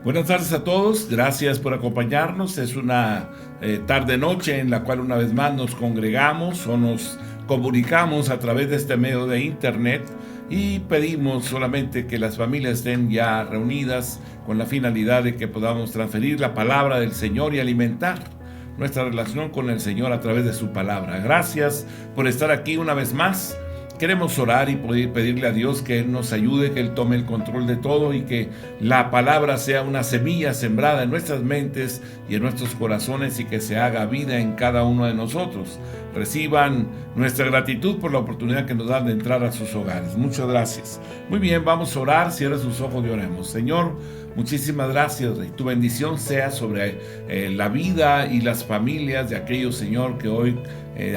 Buenas tardes a todos, gracias por acompañarnos. Es una tarde-noche en la cual una vez más nos congregamos o nos comunicamos a través de este medio de internet y pedimos solamente que las familias estén ya reunidas con la finalidad de que podamos transferir la palabra del Señor y alimentar nuestra relación con el Señor a través de su palabra. Gracias por estar aquí una vez más. Queremos orar y pedirle a Dios que Él nos ayude, que Él tome el control de todo y que la palabra sea una semilla sembrada en nuestras mentes y en nuestros corazones y que se haga vida en cada uno de nosotros. Reciban nuestra gratitud por la oportunidad que nos dan de entrar a sus hogares. Muchas gracias. Muy bien, vamos a orar. Cierra sus ojos y oremos. Señor, muchísimas gracias, Rey. Tu bendición sea sobre la vida y las familias de aquellos, Señor, que hoy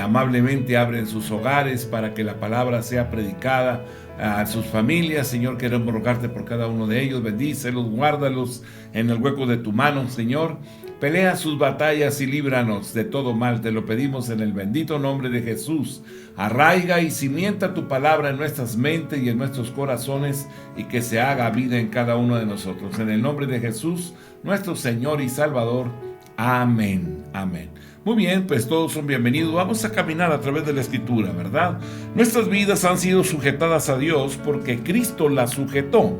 amablemente abren sus hogares para que la palabra sea predicada a sus familias. Señor, queremos rogarte por cada uno de ellos. Bendícelos, guárdalos en el hueco de tu mano, Señor. Pelea sus batallas y líbranos de todo mal. Te lo pedimos en el bendito nombre de Jesús. Arraiga y cimienta tu palabra en nuestras mentes y en nuestros corazones y que se haga vida en cada uno de nosotros. En el nombre de Jesús, nuestro Señor y Salvador. Amén. Amén. Muy bien, pues todos son bienvenidos. Vamos a caminar a través de la Escritura, ¿verdad? Nuestras vidas han sido sujetadas a Dios porque Cristo las sujetó.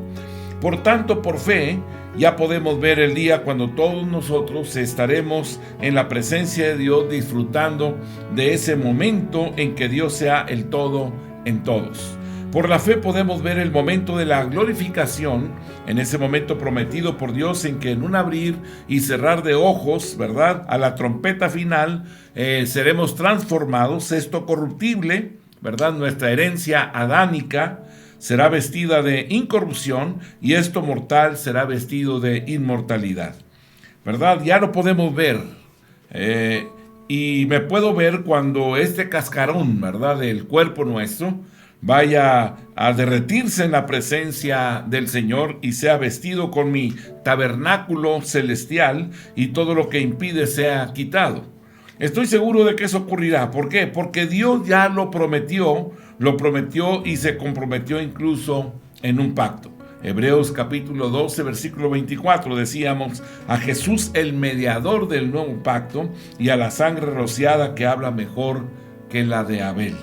Por tanto, por fe, ya podemos ver el día cuando todos nosotros estaremos en la presencia de Dios, disfrutando de ese momento en que Dios sea el todo en todos. Por la fe podemos ver el momento de la glorificación, en ese momento prometido por Dios en que en un abrir y cerrar de ojos, ¿verdad?, a la trompeta final, seremos transformados. Esto corruptible, ¿verdad?, nuestra herencia adánica, será vestida de incorrupción y esto mortal será vestido de inmortalidad, ¿verdad? Ya lo podemos ver. Y me puedo ver cuando este cascarón, ¿verdad?, del cuerpo nuestro vaya a derretirse en la presencia del Señor y sea vestido con mi tabernáculo celestial y todo lo que impide sea quitado. Estoy seguro de que eso ocurrirá. ¿Por qué? Porque Dios ya lo prometió y se comprometió incluso en un pacto. Hebreos capítulo 12, versículo 24, decíamos: a Jesús el mediador del nuevo pacto y a la sangre rociada que habla mejor que la de Abel.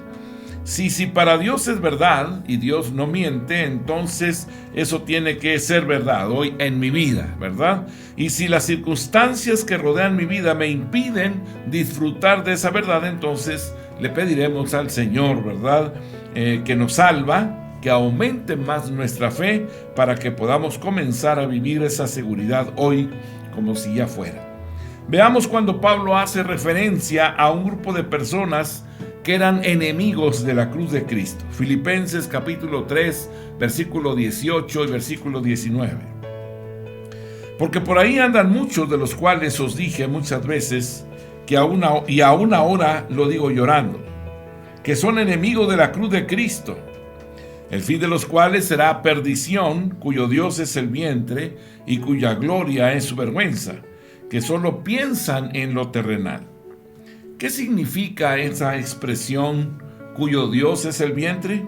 Si para Dios es verdad y Dios no miente, entonces eso tiene que ser verdad hoy en mi vida, ¿verdad? Y si las circunstancias que rodean mi vida me impiden disfrutar de esa verdad, entonces le pediremos al Señor, ¿verdad?, que nos salva, que aumente más nuestra fe para que podamos comenzar a vivir esa seguridad hoy como si ya fuera. Veamos cuando Pablo hace referencia a un grupo de personas que eran enemigos de la cruz de Cristo. Filipenses capítulo 3, versículo 18 y versículo 19. Porque por ahí andan muchos de los cuales os dije muchas veces, que aún ahora lo digo llorando, que son enemigos de la cruz de Cristo, el fin de los cuales será perdición, cuyo Dios es el vientre y cuya gloria es su vergüenza, que solo piensan en lo terrenal. ¿Qué significa esa expresión, cuyo Dios es el vientre?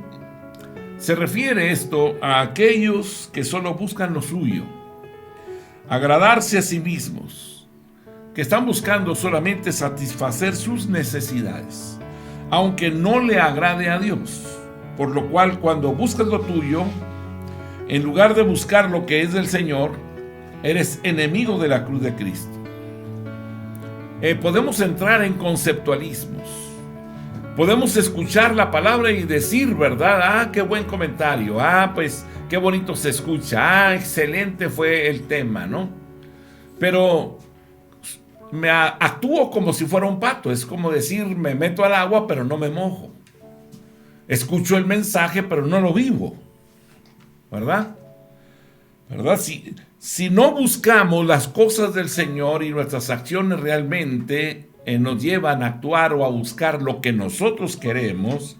Se refiere esto a aquellos que solo buscan lo suyo, agradarse a sí mismos, que están buscando solamente satisfacer sus necesidades, aunque no le agrade a Dios. Por lo cual, cuando buscas lo tuyo, en lugar de buscar lo que es del Señor, eres enemigo de la cruz de Cristo. Podemos entrar en conceptualismos. Podemos escuchar la palabra y decir, ¿verdad? Qué buen comentario. Pues qué bonito se escucha. Excelente fue el tema, ¿no? Pero actúo como si fuera un pato. Es como decir, me meto al agua, pero no me mojo. Escucho el mensaje, pero no lo vivo. ¿Verdad? Si no buscamos las cosas del Señor y nuestras acciones realmente nos llevan a actuar o a buscar lo que nosotros queremos,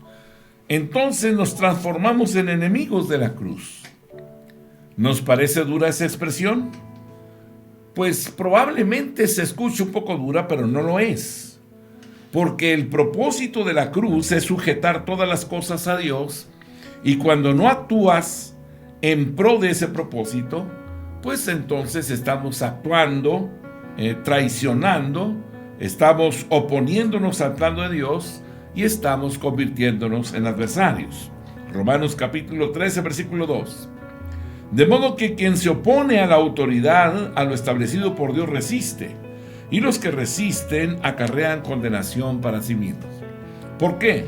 entonces nos transformamos en enemigos de la cruz. ¿Nos parece dura esa expresión? Pues probablemente se escuche un poco dura, pero no lo es. Porque el propósito de la cruz es sujetar todas las cosas a Dios, y cuando no actúas en pro de ese propósito, pues entonces estamos actuando, traicionando, estamos oponiéndonos al plan de Dios y estamos convirtiéndonos en adversarios. Romanos capítulo 13, versículo 2. De modo que quien se opone a la autoridad, a lo establecido por Dios, resiste, y los que resisten acarrean condenación para sí mismos. ¿Por qué?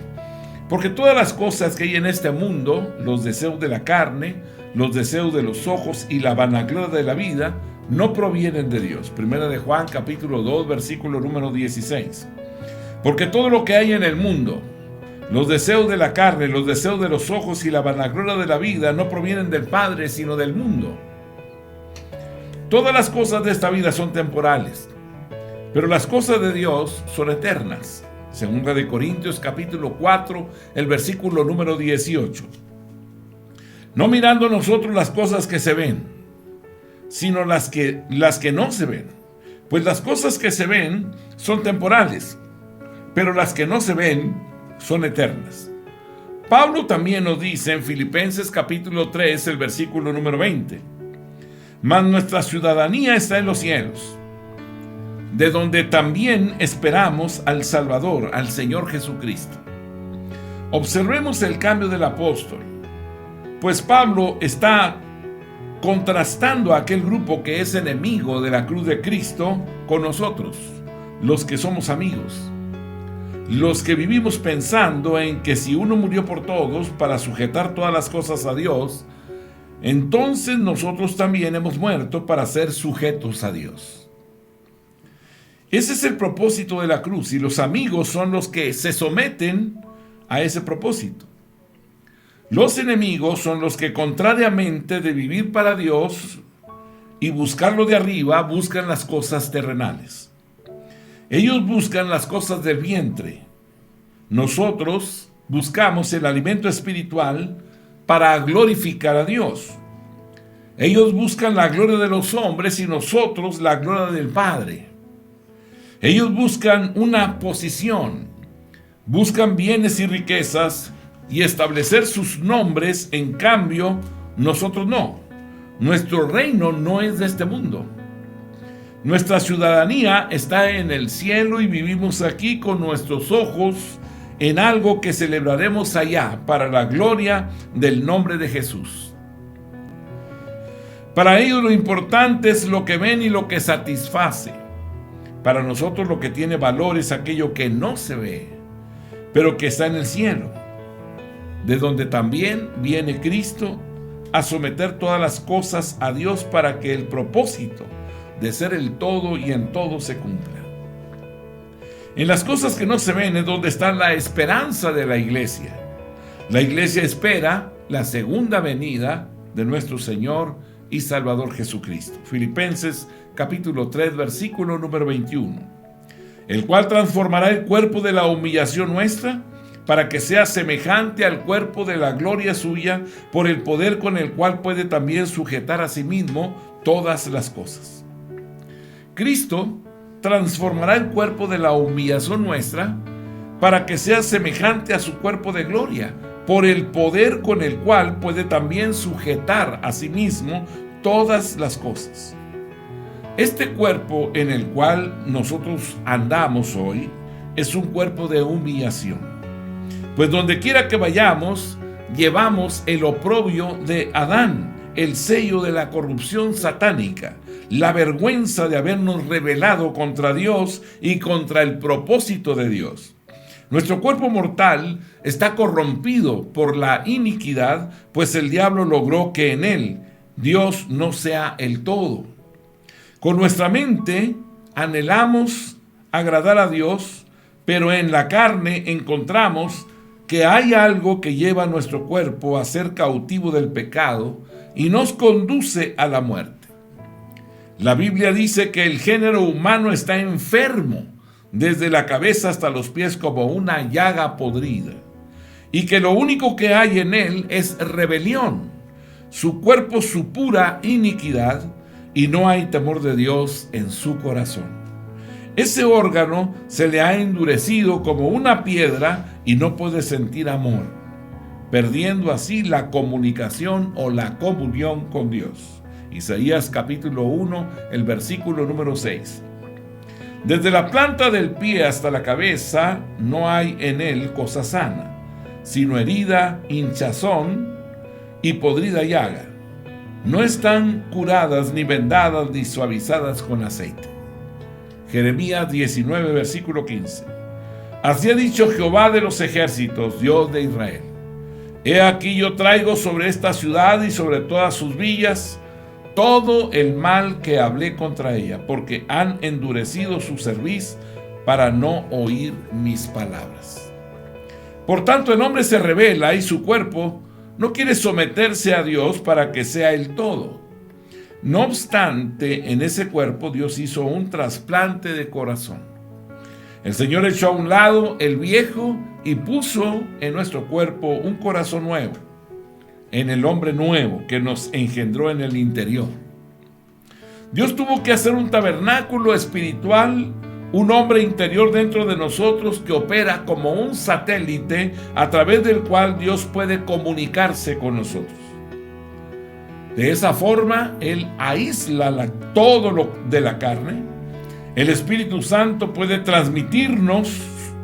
Porque todas las cosas que hay en este mundo, los deseos de la carne, los deseos de los ojos y la vanagloria de la vida, no provienen de Dios. Primera de Juan capítulo 2, versículo número 16. Porque todo lo que hay en el mundo, los deseos de la carne, los deseos de los ojos y la vanagloria de la vida, no provienen del Padre, sino del mundo. Todas las cosas de esta vida son temporales, pero las cosas de Dios son eternas. Segunda de Corintios capítulo 4, el versículo número 18. No mirando nosotros las cosas que se ven, sino las que no se ven. Pues las cosas que se ven son temporales, pero las que no se ven son eternas. Pablo también nos dice en Filipenses capítulo 3, el versículo número 20. Mas nuestra ciudadanía está en los cielos, de donde también esperamos al Salvador, al Señor Jesucristo. Observemos el cambio del apóstol, pues Pablo está contrastando a aquel grupo que es enemigo de la cruz de Cristo con nosotros, los que somos amigos, los que vivimos pensando en que si uno murió por todos para sujetar todas las cosas a Dios, entonces nosotros también hemos muerto para ser sujetos a Dios. Ese es el propósito de la cruz, y los amigos son los que se someten a ese propósito. Los enemigos son los que, contrariamente de vivir para Dios y buscarlo de arriba, buscan las cosas terrenales. Ellos buscan las cosas del vientre. Nosotros buscamos el alimento espiritual para glorificar a Dios. Ellos buscan la gloria de los hombres y nosotros la gloria del Padre. Ellos buscan una posición, buscan bienes y riquezas y establecer sus nombres. En cambio, nosotros no. Nuestro reino no es de este mundo. Nuestra ciudadanía está en el cielo y vivimos aquí con nuestros ojos en algo que celebraremos allá para la gloria del nombre de Jesús. Para ellos lo importante es lo que ven y lo que satisface. Para nosotros lo que tiene valor es aquello que no se ve, pero que está en el cielo, de donde también viene Cristo a someter todas las cosas a Dios para que el propósito de ser el todo y en todo se cumpla. En las cosas que no se ven es donde está la esperanza de la iglesia. La iglesia espera la segunda venida de nuestro Señor y Salvador Jesucristo. Filipenses capítulo 3, versículo número 21. El cual transformará el cuerpo de la humillación nuestra para que sea semejante al cuerpo de la gloria suya, por el poder con el cual puede también sujetar a sí mismo todas las cosas. Cristo transformará el cuerpo de la humillación nuestra para que sea semejante a su cuerpo de gloria, por el poder con el cual puede también sujetar a sí mismo todas las cosas. Este cuerpo en el cual nosotros andamos hoy es un cuerpo de humillación, pues donde quiera que vayamos llevamos el oprobio de Adán, el sello de la corrupción satánica, la vergüenza de habernos rebelado contra Dios y contra el propósito de Dios. Nuestro cuerpo mortal está corrompido por la iniquidad, pues el diablo logró que en él Dios no sea el todo. Con nuestra mente anhelamos agradar a Dios, pero en la carne encontramos que hay algo que lleva a nuestro cuerpo a ser cautivo del pecado y nos conduce a la muerte. La Biblia dice que el género humano está enfermo desde la cabeza hasta los pies como una llaga podrida, y que lo único que hay en él es rebelión, su cuerpo supura iniquidad, y no hay temor de Dios en su corazón. Ese órgano se le ha endurecido como una piedra y no puede sentir amor, perdiendo así la comunicación o la comunión con Dios. Isaías capítulo 1, el versículo número 6. Desde la planta del pie hasta la cabeza no hay en él cosa sana, sino herida, hinchazón y podrida llaga. No están curadas, ni vendadas, ni suavizadas con aceite. Jeremías 19, versículo 15. Así ha dicho Jehová de los ejércitos, Dios de Israel. He aquí yo traigo sobre esta ciudad y sobre todas sus villas todo el mal que hablé contra ella, porque han endurecido su cerviz para no oír mis palabras. Por tanto, el hombre se rebela y su cuerpo no quiere someterse a Dios para que sea el todo. No obstante, en ese cuerpo Dios hizo un trasplante de corazón. El Señor echó a un lado el viejo y puso en nuestro cuerpo un corazón nuevo, en el hombre nuevo que nos engendró en el interior. Dios tuvo que hacer un tabernáculo espiritual, un hombre interior dentro de nosotros que opera como un satélite a través del cual Dios puede comunicarse con nosotros. De esa forma, Él aísla todo lo de la carne. El Espíritu Santo puede transmitirnos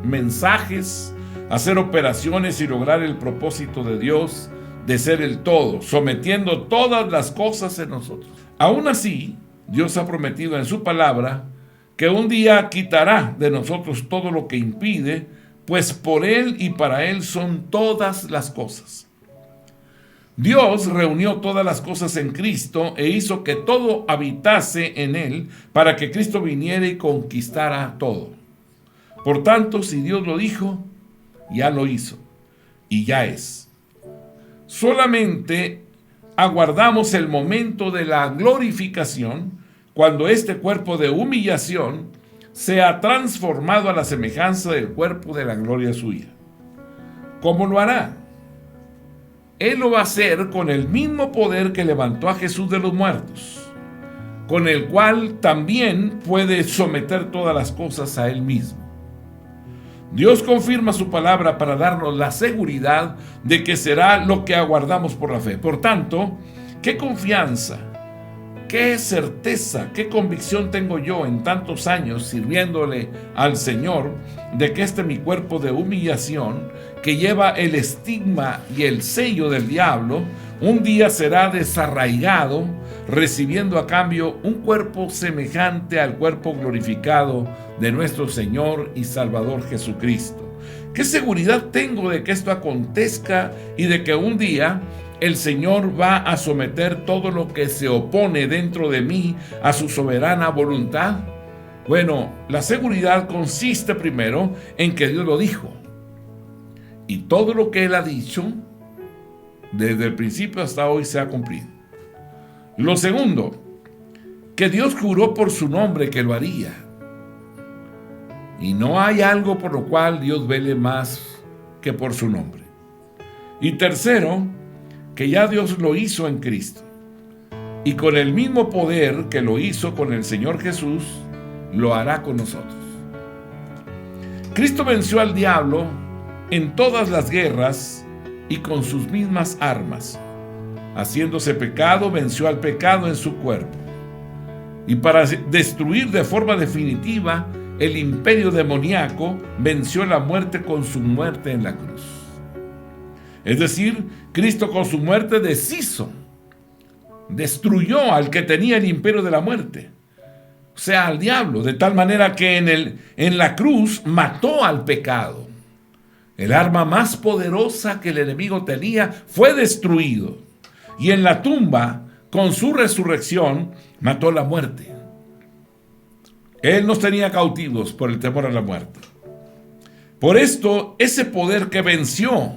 mensajes, hacer operaciones y lograr el propósito de Dios de ser el todo, sometiendo todas las cosas en nosotros. Aún así, Dios ha prometido en su palabra que un día quitará de nosotros todo lo que impide, pues por Él y para Él son todas las cosas. Dios reunió todas las cosas en Cristo e hizo que todo habitase en Él para que Cristo viniera y conquistara todo. Por tanto, si Dios lo dijo, ya lo hizo y ya es. Solamente aguardamos el momento de la glorificación, cuando este cuerpo de humillación sea transformado a la semejanza del cuerpo de la gloria suya. ¿Cómo lo hará? Él lo va a hacer con el mismo poder que levantó a Jesús de los muertos, con el cual también puede someter todas las cosas a Él mismo. Dios confirma su palabra para darnos la seguridad de que será lo que aguardamos por la fe. Por tanto, ¿qué confianza, qué certeza, qué convicción tengo yo en tantos años sirviéndole al Señor de que mi cuerpo de humillación, que lleva el estigma y el sello del diablo, un día será desarraigado, recibiendo a cambio un cuerpo semejante al cuerpo glorificado de nuestro Señor y Salvador Jesucristo? ¿Qué seguridad tengo de que esto acontezca y de que un día el Señor va a someter todo lo que se opone dentro de mí a su soberana voluntad? Bueno, la seguridad consiste primero en que Dios lo dijo. Y todo lo que Él ha dicho, desde el principio hasta hoy, se ha cumplido. Lo segundo, que Dios juró por su nombre que lo haría. Y no hay algo por lo cual Dios vele más que por su nombre. Y tercero, que ya Dios lo hizo en Cristo. Y con el mismo poder que lo hizo con el Señor Jesús, lo hará con nosotros. Cristo venció al diablo en todas las guerras y con sus mismas armas. Haciéndose pecado, venció al pecado en su cuerpo. Y para destruir de forma definitiva el imperio demoníaco, venció la muerte con su muerte en la cruz. Es decir, Cristo con su muerte deshizo, destruyó al que tenía el imperio de la muerte, o sea, al diablo, de tal manera que en la cruz mató al pecado. El arma más poderosa que el enemigo tenía fue destruido. Y en la tumba, con su resurrección, mató la muerte. Él nos tenía cautivos por el temor a la muerte. Por esto, ese poder que venció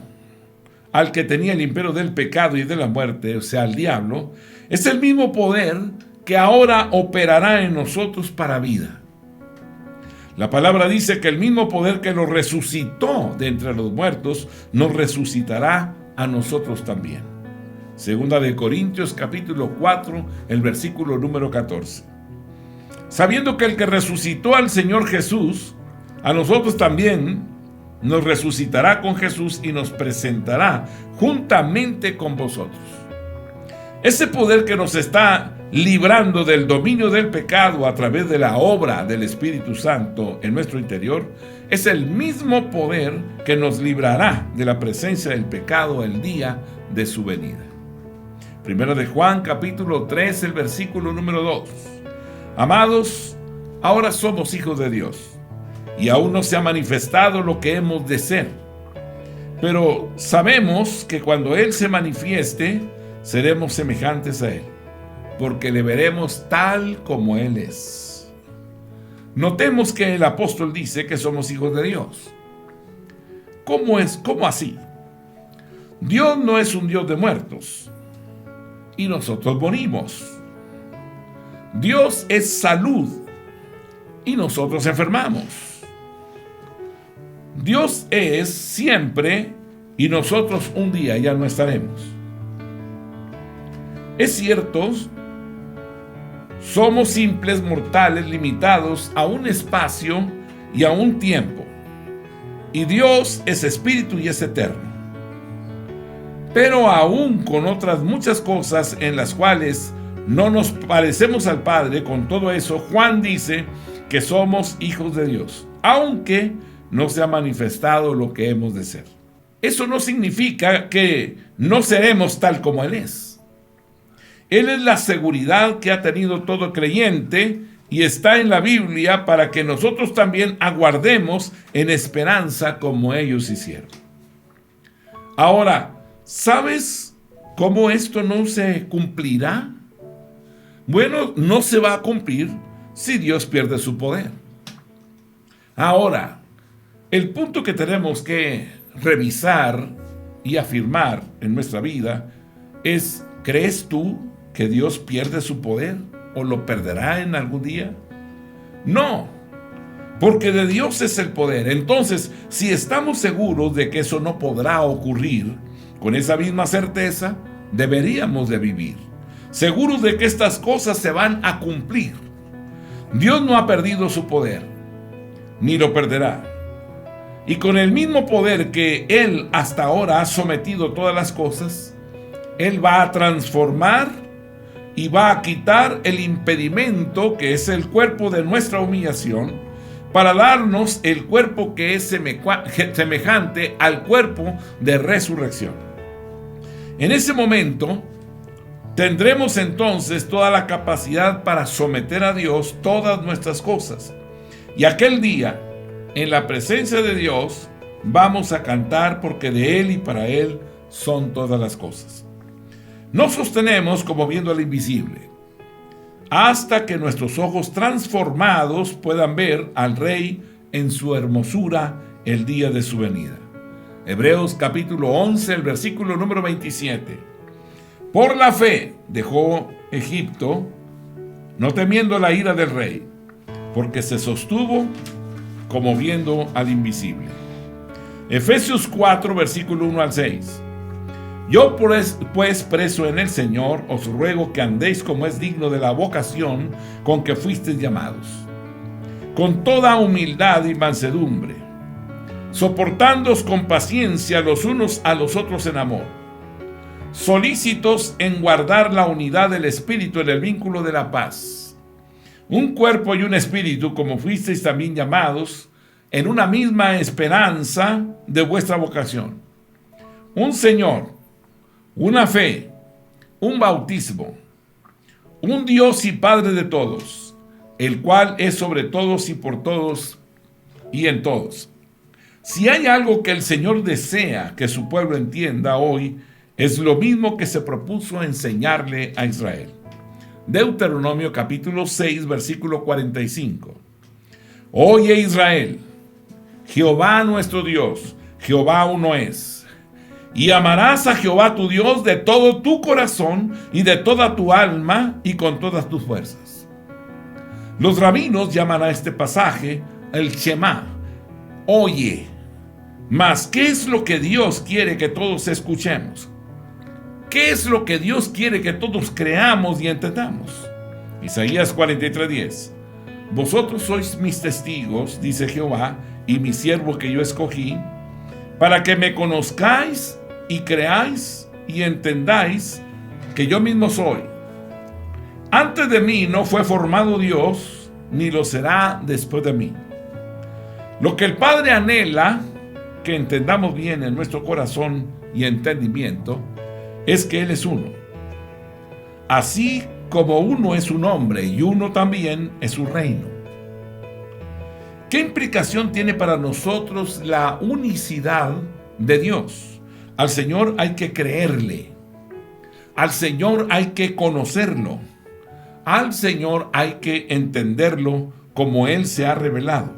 al que tenía el imperio del pecado y de la muerte, o sea, al diablo, es el mismo poder que ahora operará en nosotros para vida. La palabra dice que el mismo poder que lo resucitó de entre los muertos, nos resucitará a nosotros también. Segunda de Corintios capítulo 4, el versículo número 14. Sabiendo que el que resucitó al Señor Jesús, a nosotros también nos resucitará con Jesús y nos presentará juntamente con vosotros. Ese poder que nos está librando del dominio del pecado a través de la obra del Espíritu Santo en nuestro interior, es el mismo poder que nos librará de la presencia del pecado el día de su venida. Primero de Juan, capítulo 3, el versículo número 2. Amados, ahora somos hijos de Dios, y aún no se ha manifestado lo que hemos de ser. Pero sabemos que cuando Él se manifieste, seremos semejantes a Él, porque le veremos tal como Él es. Notemos que el apóstol dice que somos hijos de Dios. ¿Cómo es? ¿Cómo así? Dios no es un Dios de muertos, y nosotros morimos. Dios es salud, y nosotros enfermamos. Dios es siempre, y nosotros un día ya no estaremos. Es cierto, somos simples mortales limitados a un espacio y a un tiempo, y Dios es espíritu y es eterno. Pero aún con otras muchas cosas en las cuales no nos parecemos al Padre, con todo eso, Juan dice que somos hijos de Dios, aunque no se ha manifestado lo que hemos de ser. Eso no significa que no seremos tal como Él es. Él es la seguridad que ha tenido todo creyente y está en la Biblia para que nosotros también aguardemos en esperanza como ellos hicieron. Ahora, ¿sabes cómo esto no se cumplirá? Bueno, no se va a cumplir si Dios pierde su poder. Ahora, el punto que tenemos que revisar y afirmar en nuestra vida es: ¿crees tú que Dios pierde su poder o lo perderá en algún día? No, porque de Dios es el poder. Entonces, si estamos seguros de que eso no podrá ocurrir, con esa misma certeza deberíamos de vivir, seguros de que estas cosas se van a cumplir. Dios no ha perdido su poder, ni lo perderá. Y con el mismo poder que Él hasta ahora ha sometido todas las cosas, Él va a transformar y va a quitar el impedimento que es el cuerpo de nuestra humillación, para darnos el cuerpo que es semejante al cuerpo de resurrección. En ese momento tendremos entonces toda la capacidad para someter a Dios todas nuestras cosas. Y aquel día, en la presencia de Dios, vamos a cantar, porque de Él y para Él son todas las cosas. Nos sostenemos como viendo al invisible, hasta que nuestros ojos transformados puedan ver al Rey en su hermosura el día de su venida. Hebreos capítulo 11, el versículo número 27. Por la fe dejó Egipto, no temiendo la ira del rey, porque se sostuvo como viendo al invisible. Efesios 4, versículo 1 al 6. Yo pues preso en el Señor, os ruego que andéis como es digno de la vocación con que fuisteis llamados, con toda humildad y mansedumbre, soportándoos con paciencia los unos a los otros en amor, solícitos en guardar la unidad del Espíritu en el vínculo de la paz. Un cuerpo y un espíritu, como fuisteis también llamados, en una misma esperanza de vuestra vocación. Un Señor, una fe, un bautismo, un Dios y Padre de todos, el cual es sobre todos y por todos y en todos. Si hay algo que el Señor desea que su pueblo entienda hoy, es lo mismo que se propuso enseñarle a Israel. Deuteronomio capítulo 6, versículo 45. Oye Israel, Jehová nuestro Dios, Jehová uno es. Y amarás a Jehová tu Dios de todo tu corazón y de toda tu alma y con todas tus fuerzas. Los rabinos llaman a este pasaje el Shema, oye. Mas, ¿qué es lo que Dios quiere que todos escuchemos? ¿Qué es lo que Dios quiere que todos creamos y entendamos? Isaías 43:10. Vosotros sois mis testigos, dice Jehová, y mi siervo que yo escogí, para que me conozcáis y creáis y entendáis que yo mismo soy. Antes de mí no fue formado Dios, ni lo será después de mí. Lo que el Padre anhela que entendamos bien en nuestro corazón y entendimiento es que Él es uno. Así como uno es un hombre y uno también es su reino. ¿Qué implicación tiene para nosotros la unicidad de Dios? Al Señor hay que creerle. Al Señor hay que conocerlo. Al Señor hay que entenderlo como Él se ha revelado.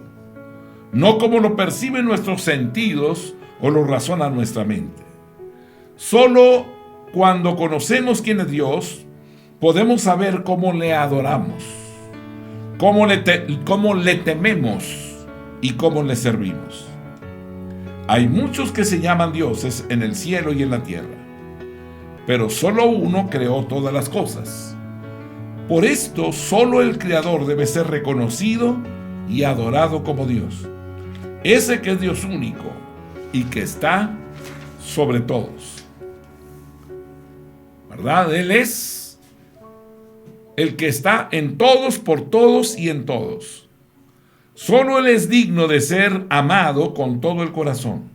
No como lo perciben nuestros sentidos o lo razona nuestra mente. Solo cuando conocemos quién es Dios, podemos saber cómo le adoramos, cómo le tememos y cómo le servimos. Hay muchos que se llaman dioses en el cielo y en la tierra, pero solo uno creó todas las cosas. Por esto, solo el Creador debe ser reconocido y adorado como Dios. Ese que es Dios único y que está sobre todos. ¿Verdad? Él es el que está en todos, por todos y en todos. Solo Él es digno de ser amado con todo el corazón.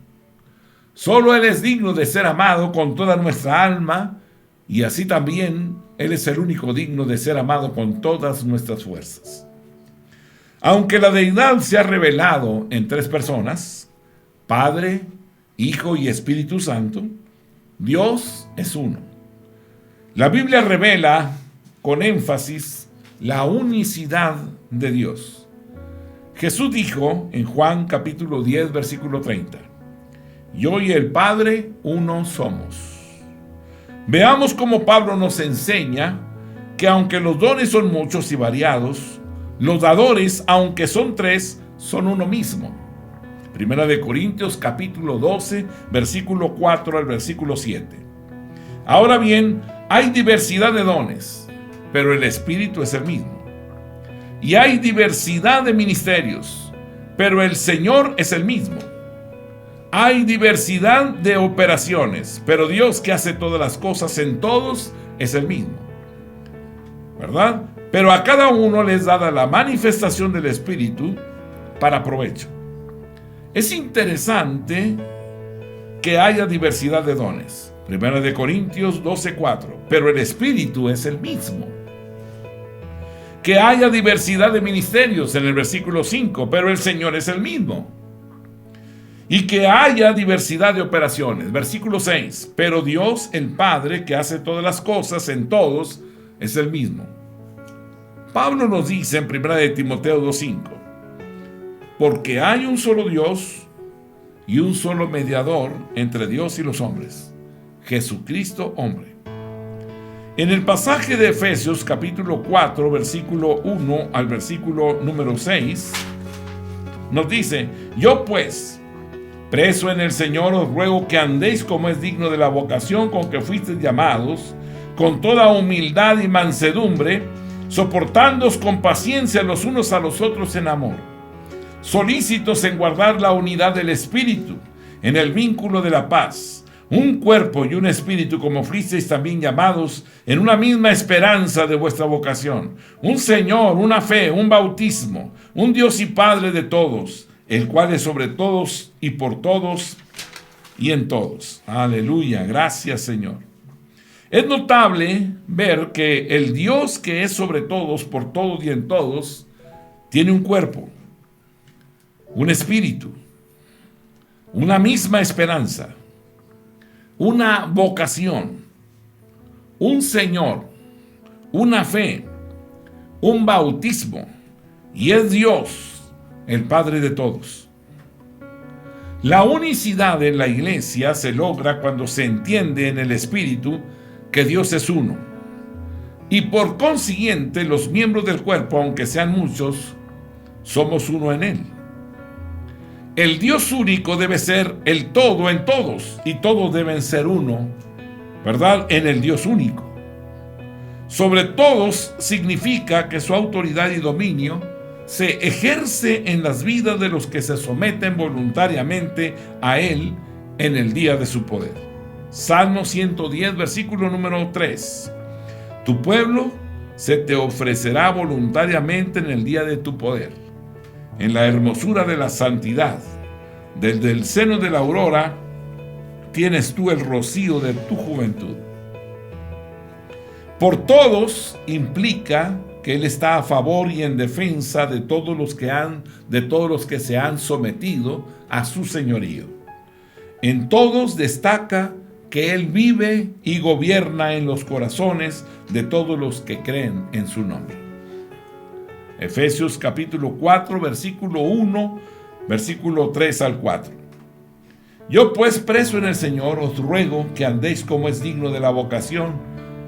Solo Él es digno de ser amado con toda nuestra alma, y así también Él es el único digno de ser amado con todas nuestras fuerzas. Aunque la deidad se ha revelado en tres personas, Padre, Hijo y Espíritu Santo, Dios es uno. La Biblia revela con énfasis la unicidad de Dios. Jesús dijo en Juan capítulo 10, versículo 30, yo y el Padre uno somos. Veamos cómo Pablo nos enseña que aunque los dones son muchos y variados, los dadores, aunque son tres, son uno mismo. Primera de Corintios capítulo 12, versículo 4 al versículo 7. Ahora bien, hay diversidad de dones, pero el Espíritu es el mismo. Y hay diversidad de ministerios, pero el Señor es el mismo. Hay diversidad de operaciones, pero Dios que hace todas las cosas en todos es el mismo. ¿Verdad? Pero a cada uno les dada la manifestación del Espíritu para provecho. Es interesante que haya diversidad de dones. Primera de Corintios 12:4. Pero el Espíritu es el mismo. Que haya diversidad de ministerios en el versículo 5. Pero el Señor es el mismo. Y que haya diversidad de operaciones. Versículo 6. Pero Dios, el Padre, que hace todas las cosas en todos, es el mismo. Pablo nos dice en 1 de Timoteo 2:5, porque hay un solo Dios y un solo mediador entre Dios y los hombres, Jesucristo hombre. En el pasaje de Efesios capítulo 4, versículo 1 al versículo número 6, nos dice, yo pues, preso en el Señor, os ruego que andéis como es digno de la vocación con que fuisteis llamados, con toda humildad y mansedumbre, soportándoos con paciencia los unos a los otros en amor, solícitos en guardar la unidad del Espíritu, en el vínculo de la paz, un cuerpo y un espíritu como fuisteis también llamados en una misma esperanza de vuestra vocación, un Señor, una fe, un bautismo, un Dios y Padre de todos, el cual es sobre todos y por todos y en todos. Aleluya, gracias Señor. Es notable ver que el Dios que es sobre todos, por todos y en todos, tiene un cuerpo, un espíritu, una misma esperanza, una vocación, un Señor, una fe, un bautismo, y es Dios, el Padre de todos. La unicidad en la iglesia se logra cuando se entiende en el Espíritu que Dios es uno. Y por consiguiente, los miembros del cuerpo, aunque sean muchos, somos uno en Él. El Dios único debe ser el todo en todos, y todos deben ser uno, ¿verdad? En el Dios único. Sobre todos significa que su autoridad y dominio se ejerce en las vidas de los que se someten voluntariamente a Él en el día de su poder. Salmo 110, versículo número 3. Tu pueblo se te ofrecerá voluntariamente en el día de tu poder, en la hermosura de la santidad. Desde el seno de la aurora tienes tú el rocío de tu juventud. Por todos implica que Él está a favor y en defensa de todos los que se han sometido a su señorío. En todos destaca que Él vive y gobierna en los corazones de todos los que creen en su nombre. Efesios capítulo 4, versículo 1, versículo 3 al 4. Yo pues, preso en el Señor, os ruego que andéis como es digno de la vocación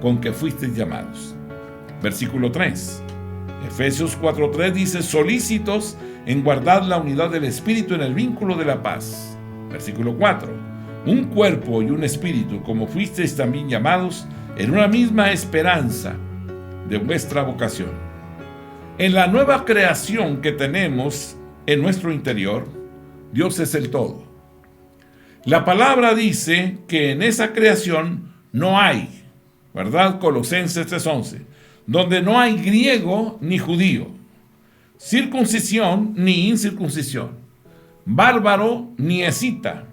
con que fuisteis llamados. Versículo 3. Efesios 4:3 dice: solícitos en guardar la unidad del Espíritu en el vínculo de la paz. Versículo 4. Un cuerpo y un espíritu, como fuisteis también llamados, en una misma esperanza de vuestra vocación. En la nueva creación que tenemos en nuestro interior, Dios es el todo. La palabra dice que en esa creación no hay, ¿verdad? Colosenses 3:11, donde no hay griego ni judío, circuncisión ni incircuncisión, bárbaro ni escita,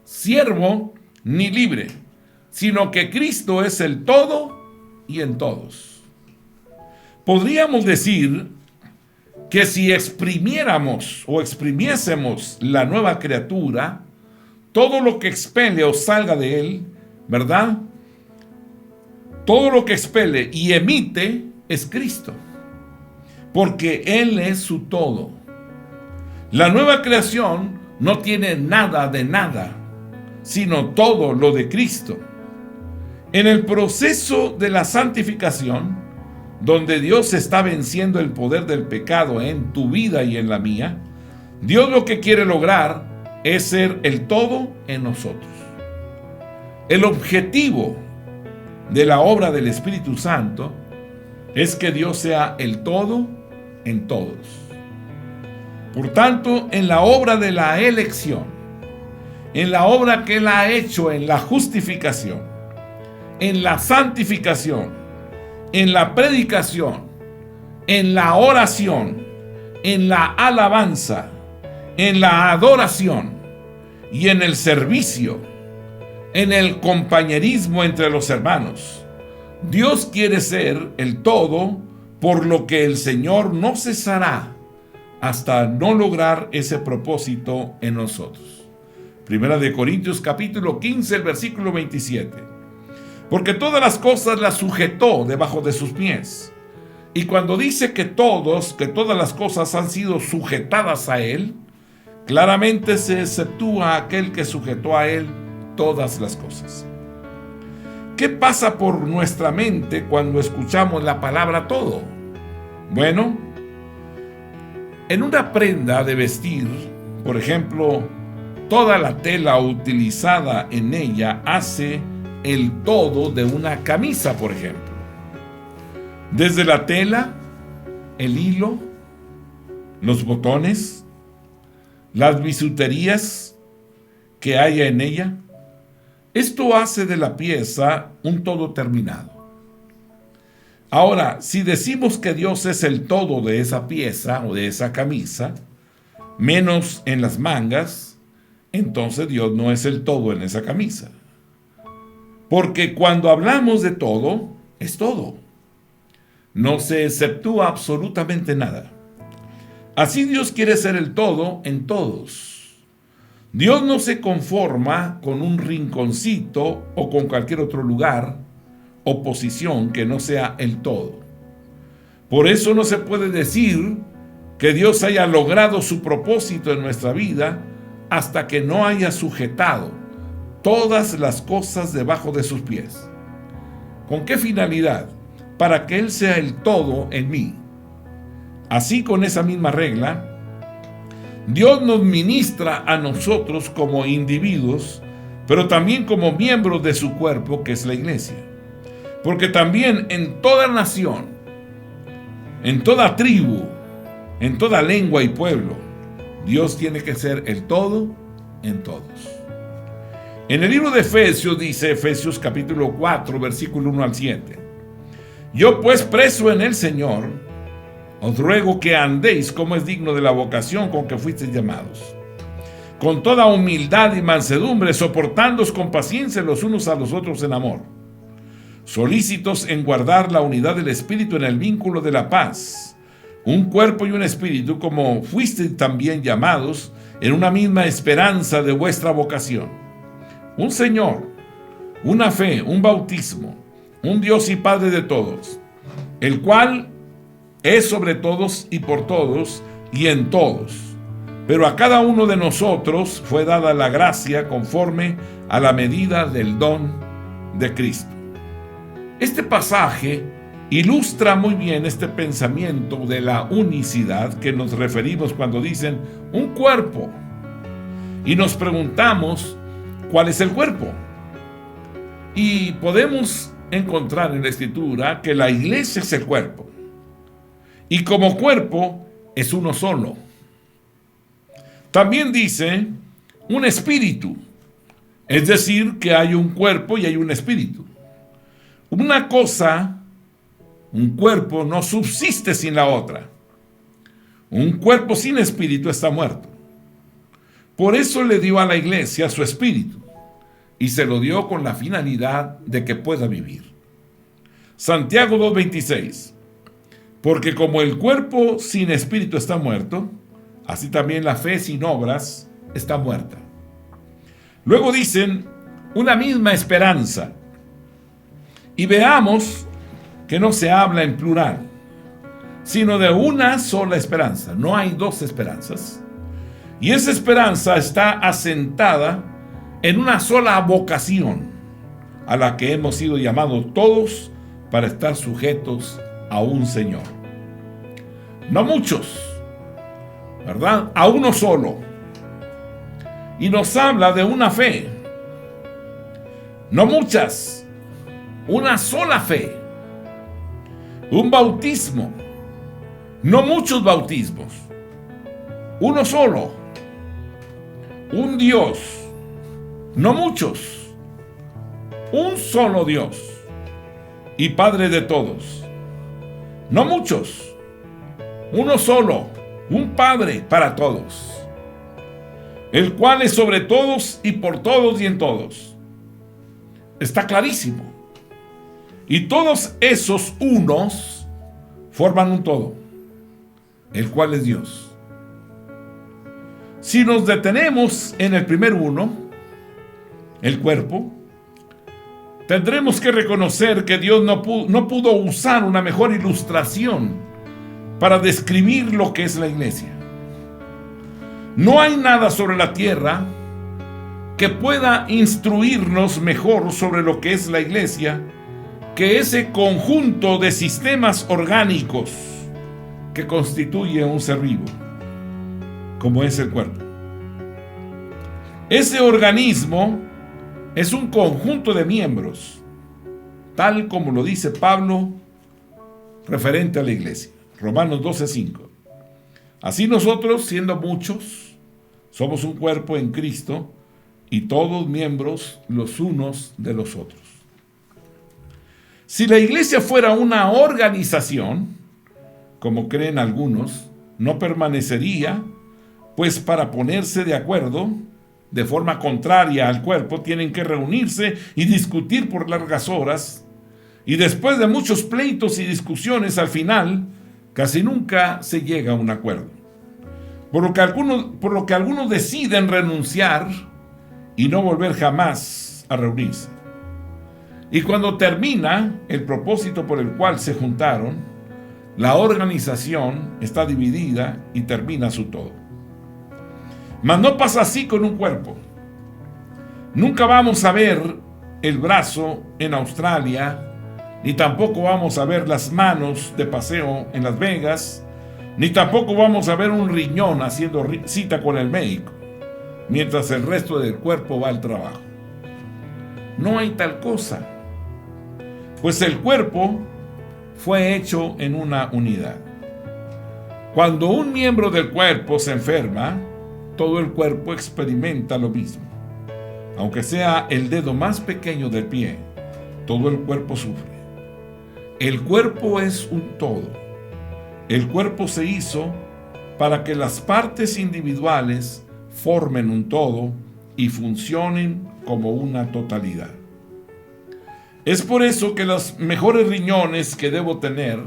siervo ni libre, sino que Cristo es el todo y en todos. Podríamos decir que si exprimiéramos o exprimiésemos la nueva criatura, todo lo que expele o salga de él, ¿verdad? Todo lo que expele y emite es Cristo, porque Él es su todo. La nueva creación no tiene nada de nada, sino todo lo de Cristo. En el proceso de la santificación, donde Dios está venciendo el poder del pecado en tu vida y en la mía, Dios lo que quiere lograr es ser el todo en nosotros. El objetivo de la obra del Espíritu Santo es que Dios sea el todo en todos. Por tanto, en la obra de la elección, en la obra que Él ha hecho en la justificación, en la santificación, en la predicación, en la oración, en la alabanza, en la adoración y en el servicio, en el compañerismo entre los hermanos, Dios quiere ser el todo, por lo que el Señor no cesará hasta no lograr ese propósito en nosotros. Primera de Corintios capítulo 15, el versículo 27. Porque todas las cosas las sujetó debajo de sus pies. Y cuando dice que todas las cosas han sido sujetadas a Él, claramente se exceptúa aquel que sujetó a Él todas las cosas. ¿Qué pasa por nuestra mente cuando escuchamos la palabra todo? Bueno, en una prenda de vestir, por ejemplo, toda la tela utilizada en ella hace el todo de una camisa, por ejemplo. Desde la tela, el hilo, los botones, las bisuterías que haya en ella, esto hace de la pieza un todo terminado. Ahora, si decimos que Dios es el todo de esa pieza o de esa camisa, menos en las mangas, entonces Dios no es el todo en esa camisa. Porque cuando hablamos de todo, es todo. No se exceptúa absolutamente nada. Así Dios quiere ser el todo en todos. Dios no se conforma con un rinconcito o con cualquier otro lugar o posición que no sea el todo. Por eso no se puede decir que Dios haya logrado su propósito en nuestra vida hasta que no haya sujetado todas las cosas debajo de sus pies. ¿Con qué finalidad? Para que Él sea el todo en mí. Así, con esa misma regla, Dios nos ministra a nosotros como individuos, pero también como miembros de su cuerpo, que es la iglesia. Porque también en toda nación, en toda tribu, en toda lengua y pueblo, Dios tiene que ser el todo en todos. En el libro de Efesios dice, Efesios capítulo 4, versículo 1 al 7. Yo pues, preso en el Señor, os ruego que andéis como es digno de la vocación con que fuisteis llamados, con toda humildad y mansedumbre, soportándoos con paciencia los unos a los otros en amor, solícitos en guardar la unidad del Espíritu en el vínculo de la paz, un cuerpo y un espíritu, como fuisteis también llamados en una misma esperanza de vuestra vocación, un Señor, una fe, un bautismo, un Dios y Padre de todos, el cual es sobre todos y por todos y en todos. Pero a cada uno de nosotros fue dada la gracia conforme a la medida del don de Cristo. Este pasaje ilustra muy bien este pensamiento de la unicidad que nos referimos cuando dicen un cuerpo. Y nos preguntamos, ¿cuál es el cuerpo? Y podemos encontrar en la Escritura que la iglesia es el cuerpo. Y como cuerpo es uno solo. También dice un espíritu. Es decir, que hay un cuerpo y hay un espíritu. Una cosa, un cuerpo, no subsiste sin la otra. Un cuerpo sin espíritu está muerto. Por eso le dio a la iglesia su espíritu. Y se lo dio con la finalidad de que pueda vivir. Santiago 2:26. Porque como el cuerpo sin espíritu está muerto, así también la fe sin obras está muerta. Luego dicen, una misma esperanza. Y veamos que no se habla en plural, sino de una sola esperanza. No hay dos esperanzas. Y esa esperanza está asentada en una sola vocación, a la que hemos sido llamados todos para estar sujetos a un Señor. No muchos, ¿verdad? A uno solo. Y nos habla de una fe. No muchas, una sola fe. Un bautismo. No muchos bautismos. Uno solo. Un Dios. No muchos. Un solo Dios. Y Padre de todos. No muchos. Uno solo, un Padre para todos, el cual es sobre todos y por todos y en todos. Está clarísimo. Y todos esos unos forman un todo, el cual es Dios. Si nos detenemos en el primer uno, el cuerpo, tendremos que reconocer que Dios no pudo usar una mejor ilustración para describir lo que es la iglesia. No hay nada sobre la tierra que pueda instruirnos mejor sobre lo que es la iglesia que ese conjunto de sistemas orgánicos que constituye un ser vivo, como es el cuerpo. Ese organismo es un conjunto de miembros, tal como lo dice Pablo referente a la iglesia. Romanos 12:5. Así nosotros, siendo muchos, somos un cuerpo en Cristo y todos miembros los unos de los otros. Si la iglesia fuera una organización, como creen algunos, no permanecería, pues para ponerse de acuerdo de forma contraria al cuerpo tienen que reunirse y discutir por largas horas, y después de muchos pleitos y discusiones al final casi nunca se llega a un acuerdo, por lo que algunos deciden renunciar y no volver jamás a reunirse. Y cuando termina el propósito por el cual se juntaron, la organización está dividida y termina su todo. Mas no pasa así con un cuerpo. Nunca vamos a ver el brazo en Australia, ni tampoco vamos a ver las manos de paseo en Las Vegas, ni tampoco vamos a ver un riñón haciendo cita con el médico, mientras el resto del cuerpo va al trabajo. No hay tal cosa, pues el cuerpo fue hecho en una unidad. Cuando un miembro del cuerpo se enferma, todo el cuerpo experimenta lo mismo. Aunque sea el dedo más pequeño del pie, todo el cuerpo sufre. El cuerpo es un todo. El cuerpo se hizo para que las partes individuales formen un todo y funcionen como una totalidad. Es por eso que los mejores riñones que debo tener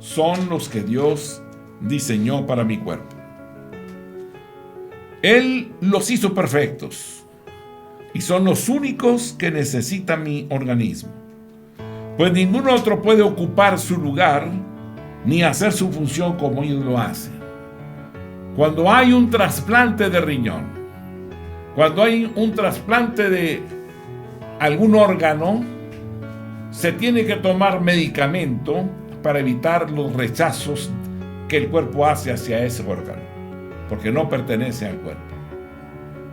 son los que Dios diseñó para mi cuerpo. Él los hizo perfectos y son los únicos que necesita mi organismo, pues ningún otro puede ocupar su lugar ni hacer su función como ellos lo hacen. Cuando hay un trasplante de riñón, cuando hay un trasplante de algún órgano, se tiene que tomar medicamento para evitar los rechazos que el cuerpo hace hacia ese órgano, porque no pertenece al cuerpo.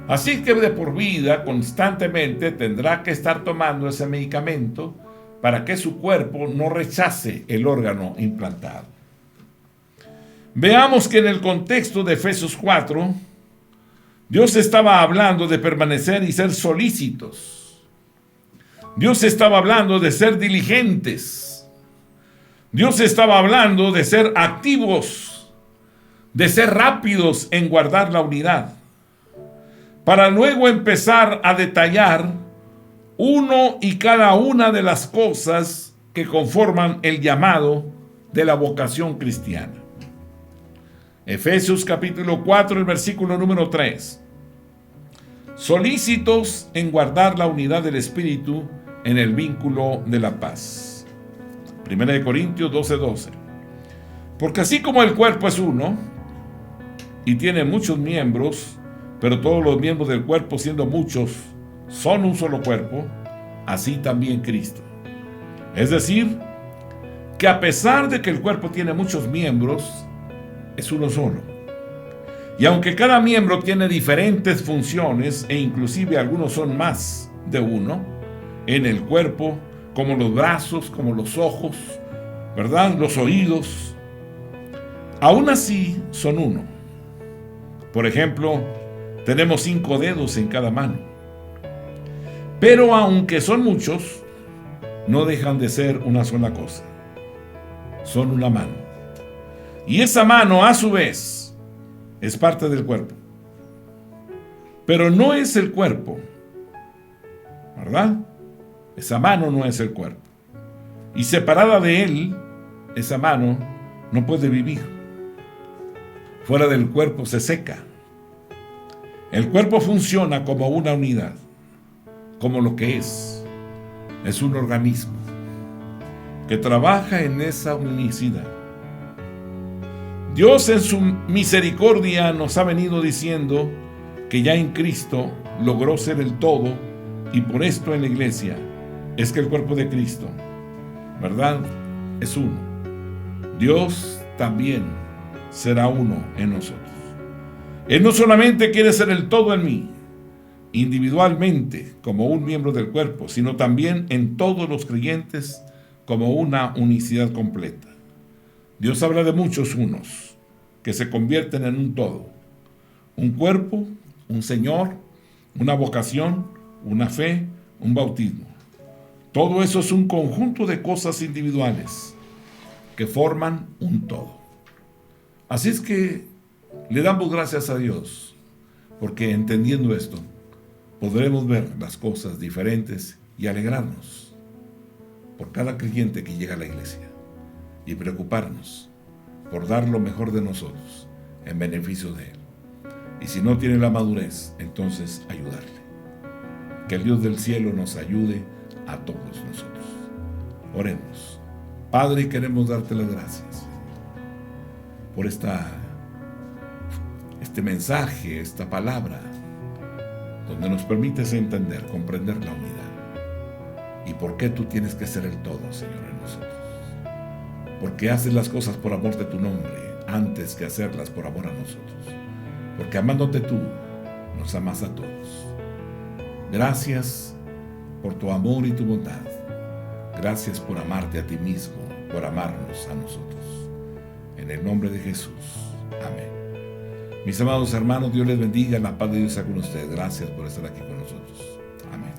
Así que de por vida, constantemente tendrá que estar tomando ese medicamento para que su cuerpo no rechace el órgano implantado. Veamos que en el contexto de Efesios 4, Dios estaba hablando de permanecer y ser solícitos. Dios estaba hablando de ser diligentes. Dios estaba hablando de ser activos, de ser rápidos en guardar la unidad, para luego empezar a detallar uno y cada una de las cosas que conforman el llamado de la vocación cristiana. Efesios capítulo 4, el versículo número 3. Solícitos en guardar la unidad del Espíritu en el vínculo de la paz. 1 Corintios 12:12. Porque así como el cuerpo es uno y tiene muchos miembros, pero todos los miembros del cuerpo, siendo muchos, son un solo cuerpo, así también Cristo. Es decir, que a pesar de que el cuerpo tiene muchos miembros, es uno solo. Y aunque cada miembro tiene diferentes funciones, e inclusive algunos son más de uno, en el cuerpo, como los brazos, como los ojos, ¿verdad? Los oídos, aún así son uno. Por ejemplo, tenemos 5 dedos en cada mano. Pero aunque son muchos, no dejan de ser una sola cosa. Son una mano. Y esa mano, a su vez, es parte del cuerpo. Pero no es el cuerpo, ¿verdad? Esa mano no es el cuerpo. Y separada de él, esa mano no puede vivir. Fuera del cuerpo se seca. El cuerpo funciona como una unidad, como lo que es un organismo que trabaja en esa unicidad. Dios en su misericordia nos ha venido diciendo que ya en Cristo logró ser el todo, y por esto en la iglesia es que el cuerpo de Cristo, ¿verdad?, es uno. Dios también será uno en nosotros. Él no solamente quiere ser el todo en mí, individualmente como un miembro del cuerpo, sino también en todos los creyentes como una unicidad completa. Dios habla de muchos unos que se convierten en un todo. Un cuerpo, un Señor, una vocación, una fe, un bautismo. Todo eso es un conjunto de cosas individuales que forman un todo. Así es que le damos gracias a Dios, porque entendiendo esto, podremos ver las cosas diferentes y alegrarnos por cada creyente que llega a la iglesia y preocuparnos por dar lo mejor de nosotros en beneficio de Él. Y si no tiene la madurez, entonces ayudarle. Que el Dios del cielo nos ayude a todos nosotros. Oremos. Padre, queremos darte las gracias por este mensaje, esta palabra, donde nos permites entender, comprender la unidad y por qué tú tienes que ser el todo, Señor, en nosotros. Porque haces las cosas por amor de tu nombre antes que hacerlas por amor a nosotros. Porque amándote tú, nos amas a todos. Gracias por tu amor y tu bondad. Gracias por amarte a ti mismo, por amarnos a nosotros. En el nombre de Jesús. Amén. Mis amados hermanos, Dios les bendiga. La paz de Dios sea con ustedes. Gracias por estar aquí con nosotros. Amén.